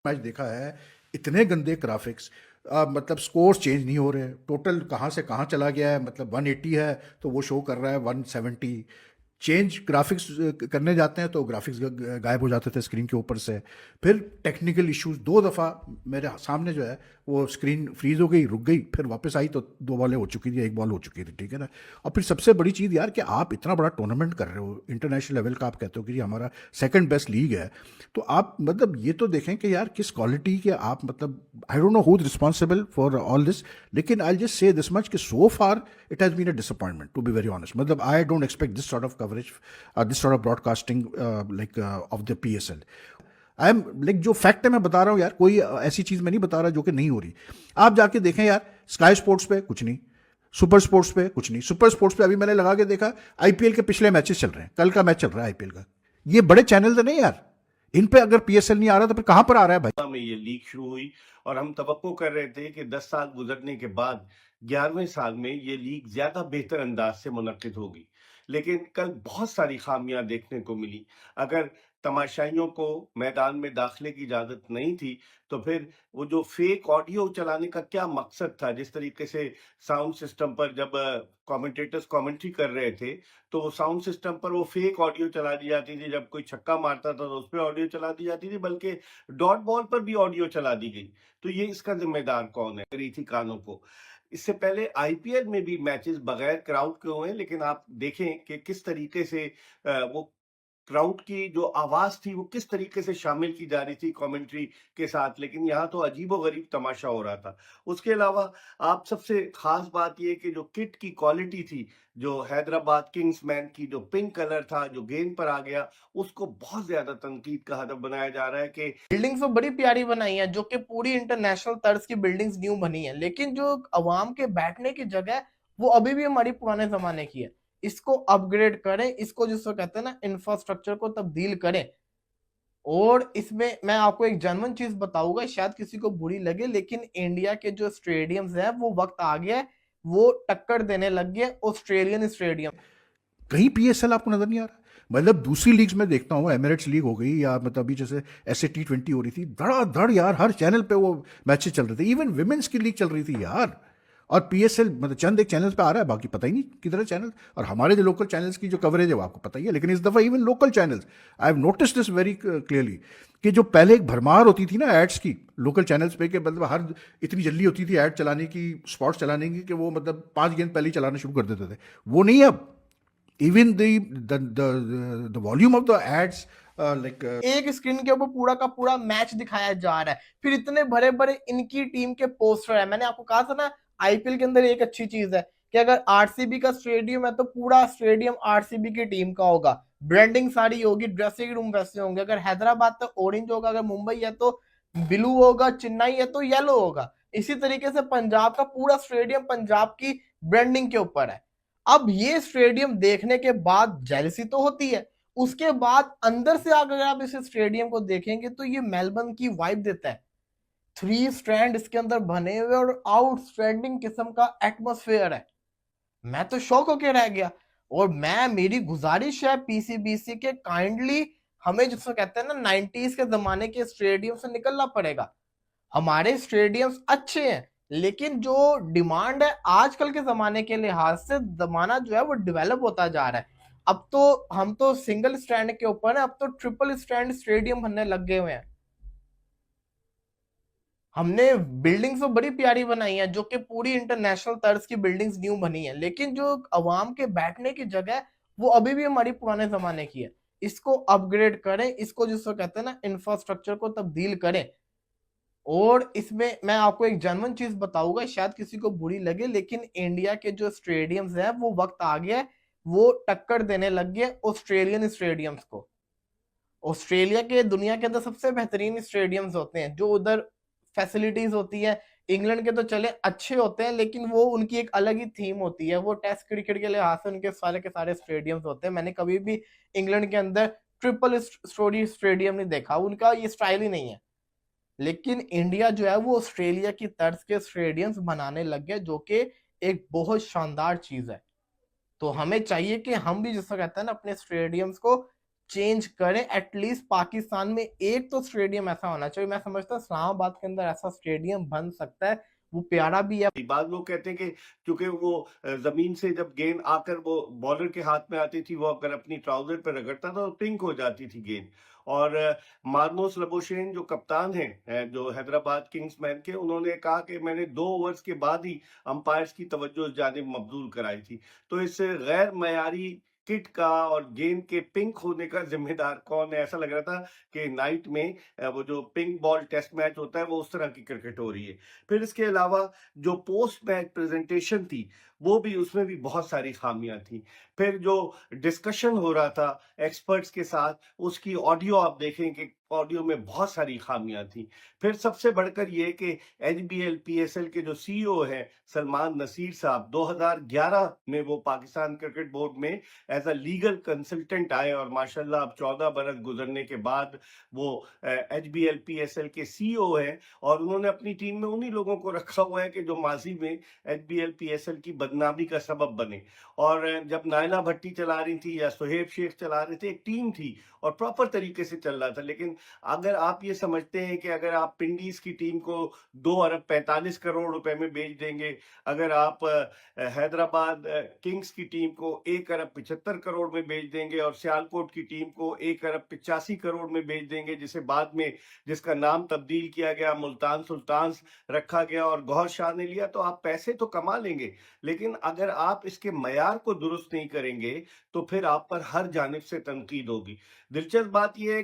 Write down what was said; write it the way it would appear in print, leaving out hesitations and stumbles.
Match देखा है, इतने गंदे ग्राफिक्स, मतलब स्कोर्स चेंज नहीं हो रहे, टोटल कहाँ से कहाँ चला गया है, मतलब 180 है तो वो शो कर रहा है 170। चेंज ग्राफिक्स करने जाते हैं तो ग्राफिक्स गायब हो जाते थे स्क्रीन के ऊपर से। फिर टेक्निकल इश्यूज, 2 दफ़ा मेरे सामने जो है वो स्क्रीन फ्रीज हो गई, रुक गई, फिर वापस आई तो 2 बॉलें हो चुकी थी, 1 बॉल हो चुकी थी, ठीक है ना। और फिर सबसे बड़ी चीज़ यार कि आप इतना बड़ा टूर्नामेंट कर रहे हो इंटरनेशनल लेवल का, आप कहते हो कि ये हमारा सेकंड बेस्ट लीग है, तो आप मतलब ये तो देखें कि यार किस क्वालिटी के आप, मतलब I don't know who is responsible for all this, लेकिन I just say this much कि so far it has been a disappointment to be very honest. मतलब I don't expect this sort of coverage, this sort of broadcasting like of the PSL। I am like, जो fact है मैं बता रहा हूँ यार, कोई ऐसी चीज़ मैं नहीं बता रहा जो कि नहीं हो रही। आप जाके देखें यार, स्काई स्पोर्ट्स पे कुछ नहीं, सुपर स्पोर्ट्स पे कुछ नहीं। सुपर स्पोर्ट्स पे अभी मैंने लगा के देखा, IPL के पिछले मैचेस चल रहे हैं, कल का मैच चल रहा है IPL का। ये बड़े चैनल तो नहीं यार, इन पे अगर PSL नहीं आ रहा तो फिर कहां पर आ रहा है भाई। में ये लीग शुरू हुई और हम तवक्को कर रहे थे कि 10 साल गुजरने के बाद 11वें साल में ये लीग ज्यादा बेहतर अंदाज से मुनक्किद होगी। लेकिन कल बहुत सारी खामियां देखने को मिली। अगर तमाशाइयों को मैदान में दाखिले की इजाजत नहीं थी, तो फिर वो जो फेक ऑडियो चलाने का क्या मकसद था? जिस तरीके से साउंड सिस्टम पर जब कमेंटेटर्स कमेंट्री कर रहे थे, तो साउंड सिस्टम पर वो फेक ऑडियो चला दी जाती थी। जब कोई छक्का मारता था तो उस पर ऑडियो चला दी जाती थी, बल्कि डॉट बॉल पर भी ऑडियो चला दी गई। तो ये इसका जिम्मेदार कौन है? रही थी कानों को। इससे पहले IPL में भी मैचेस बगैर क्राउड के हुए, लेकिन आप देखें कि किस तरीके से वो क्राउड की जो आवाज थी वो किस तरीके से शामिल की जा रही थी कमेंट्री के साथ। लेकिन यहाँ तो अजीबो-गरीब तमाशा हो रहा था। उसके अलावा आप सबसे खास बात ये कि जो किट की क्वालिटी थी, जो हैदराबाद किंग्समैन की जो पिंक कलर था, जो गेंद पर आ गया, उसको बहुत ज्यादा तनकीद का हदफ बनाया जा रहा है कि बिल्डिंग्स तो बड़ी प्यारी बनाई है, जो कि पूरी इंटरनेशनल तर्ज की बिल्डिंग्स न्यू बनी है, लेकिन जो अवाम के बैठने की जगह है वो अभी भी हमारी पुराने जमाने की है। इसको अपग्रेड करें, इसको जिसको कहते हैं ना इंफ्रास्ट्रक्चर को तब्दील करें। और इसमें मैं आपको एक जनवन चीज बताऊंगा, शायद किसी को बुरी लगे, लेकिन इंडिया के जो स्टेडियम्स हैं वो वक्त आ गया है, वो टक्कर देने लग गए ऑस्ट्रेलियन स्टेडियम। कहीं PSL आपको नजर नहीं आ रहा। मतलब दूसरी लीग्स में देखता हूँ, एमिरेट्स लीग हो गई या मतलब अभी जैसे ऐसे T20 हो रही थी, धड़ाधड़ यार हर चैनल पे वो मैचेस चल रहे थे, इवन विमेंस की लीग चल रही थी यार। और PSL मतलब चंद एक चैनल्स पे आ रहा है, बाकी पता ही नहीं किधर चैनल। और हमारे जो लोकल चैनल्स की जो कवरेज है वो आपको पता ही है, लेकिन इस दफ़ा even local channels, I have notice this very clearly, कि जो पहले एक भरमार होती थी ना एड्स की लोकल चैनल्स पे, कि मतलब हर इतनी जल्दी होती थी ऐड चलाने की, स्पॉट्स चलाने की, कि वो मतलब 5 गेंद पहले ही चलाना शुरू कर देते थे। वो नहीं है अब। even the volume of the ads, like एक स्क्रीन के ऊपर पूरा का पूरा मैच दिखाया जा रहा है, फिर इतने बड़े बड़े इनकी टीम के पोस्टर है। मैंने आपको कहा था ना, IPL के अंदर एक अच्छी चीज है कि अगर RCB का स्टेडियम है तो पूरा स्टेडियम RCB की टीम का होगा, ब्रांडिंग सारी होगी, ड्रेसिंग रूम वैसे होंगे। अगर हैदराबाद तो ऑरेंज होगा, अगर मुंबई है तो ब्लू होगा, चेन्नई है तो येलो होगा। इसी तरीके से पंजाब का पूरा स्टेडियम पंजाब की ब्रांडिंग के ऊपर है। अब ये स्टेडियम देखने के बाद जेलसी तो होती है, उसके बाद अंदर से अगर आप इस स्टेडियम को देखेंगे तो ये मेलबर्न की वाइब देता है। 3 स्टैंड इसके अंदर बने हुए और आउटस्टैंडिंग किस्म का एटमोस्फेयर है। मैं तो शौक होके रह गया। और मैं, मेरी गुजारिश है PCBC के, काइंडली हमें जिसको कहते हैं ना 90s के जमाने के स्टेडियम से निकलना पड़ेगा। हमारे स्टेडियम्स अच्छे हैं, लेकिन जो डिमांड है आजकल के जमाने के लिहाज से, जमाना जो है वो डेवलप होता जा रहा है। अब तो हम तो सिंगल स्टैंड के ऊपर है, अब तो ट्रिपल स्टैंड स्टेडियम बनने लग गए हुए हैं। हमने बिल्डिंग्स तो बड़ी प्यारी बनाई है, जो कि पूरी इंटरनेशनल तर्ज की बिल्डिंग्स न्यू बनी है, लेकिन जो अवाम के बैठने की जगह है वो अभी भी हमारी पुराने जमाने की है। इसको अपग्रेड करें, इसको जिसको कहते हैं ना इंफ्रास्ट्रक्चर को तब्दील करें। और इसमें मैं आपको एक जनवन चीज बताऊंगा, शायद किसी को बुरी लगे, लेकिन इंडिया के जो स्टेडियम्स हैं वो वक्त आ गया है, वो टक्कर देने लग गए ऑस्ट्रेलियन स्टेडियम्स को। ऑस्ट्रेलिया के दुनिया के अंदर सबसे बेहतरीन स्टेडियम्स होते हैं, जो उधर फैसिलिटीज होती है। इंग्लैंड के तो चले अच्छे होते हैं, लेकिन वो उनकी एक अलग ही थीम होती है। वो टेस्ट क्रिकेट के लिहाज से उनके सारे के सारे स्टेडियम्स होते हैं। मैंने कभी भी इंग्लैंड के अंदर ट्रिपल स्टोरी स्टेडियम नहीं देखा, उनका ये स्टाइल ही नहीं है। लेकिन इंडिया जो है वो ऑस्ट्रेलिया की तर्ज के स्टेडियम्स बनाने लग गए, जो कि एक बहुत शानदार चीज है। तो हमें चाहिए कि हम भी जिसको कहते हैं ना अपने स्टेडियम्स को चेंज करें। एटलीस्ट पाकिस्तान में एक तो स्टेडियम ऐसा होना चाहिए। मैं समझता हूँ इस्लामाबाद के अंदर ऐसा स्टेडियम बन सकता है, वो प्यारा भी है। बाद लोग कहते हैं कि चूंकि वो जमीन से जब गेंद आकर वो बॉलर के हाथ में आती थी, वो अगर अपनी ट्राउजर पर रगड़ता था तो पिंक हो जाती थी गेंद। और मार्नोस लबोशेन जो कप्तान हैं जो हैदराबाद किंग्समैन के, उन्होंने कहा कि मैंने 2 ओवर्स के बाद ही अंपायर्स की तवज्जो इस जानिब मबजूल कराई थी। तो इस गैर मयारी किट का और गेंद के पिंक होने का जिम्मेदार कौन है? ऐसा लग रहा था कि नाइट में वो जो पिंक बॉल टेस्ट मैच होता है वो उस तरह की क्रिकेट हो रही है। फिर इसके अलावा जो पोस्ट मैच प्रेजेंटेशन थी वो भी, उसमें भी बहुत सारी खामियां थी। फिर जो डिस्कशन हो रहा था एक्सपर्ट्स के साथ, उसकी ऑडियो आप देखें कि ऑडियो में बहुत सारी खामियां थी। फिर सबसे बढ़कर ये कि एचबीएल पीएसएल के जो सीईओ हैं सलमान नसीर साहब, 2011 में वो पाकिस्तान क्रिकेट बोर्ड में एज अ लीगल कंसल्टेंट आए और माशाल्लाह अब 14 बरस गुजरने के बाद वो एचबीएल पीएसएल के सीईओ हैं। और उन्होंने अपनी टीम में उन्हीं लोगों को रखा हुआ है कि जो माजी में एचबीएल पीएसएल की बदनामी का सबब बने। और जब नायला भट्टी चला रही थी या सुहेब शेख चला रहे थे, एक टीम थी और प्रॉपर तरीके से चल रहा था। लेकिन अगर आप ये समझते हैं कि अगर आप पिंडीज की टीम को 2 अरब 45 करोड़ रुपए में बेच देंगे, अगर आप हैदराबाद किंग्स की टीम को 1 अरब 75 करोड़ में बेच देंगे और सियालकोट की टीम को 1 अरब 85 करोड़ में बेच देंगे, जिसे बाद में जिसका नाम तब्दील किया गया, मुल्तान सुल्तान्स रखा गया और गौहर शाह ने लिया, तो आप पैसे तो कमा लेंगे। लेकिन अगर आप इसके मयार को दुरुस्त नहीं करेंगे तो फिर आप पर हर जानिब से तनकीद होगी। दिलचस्प बात यह है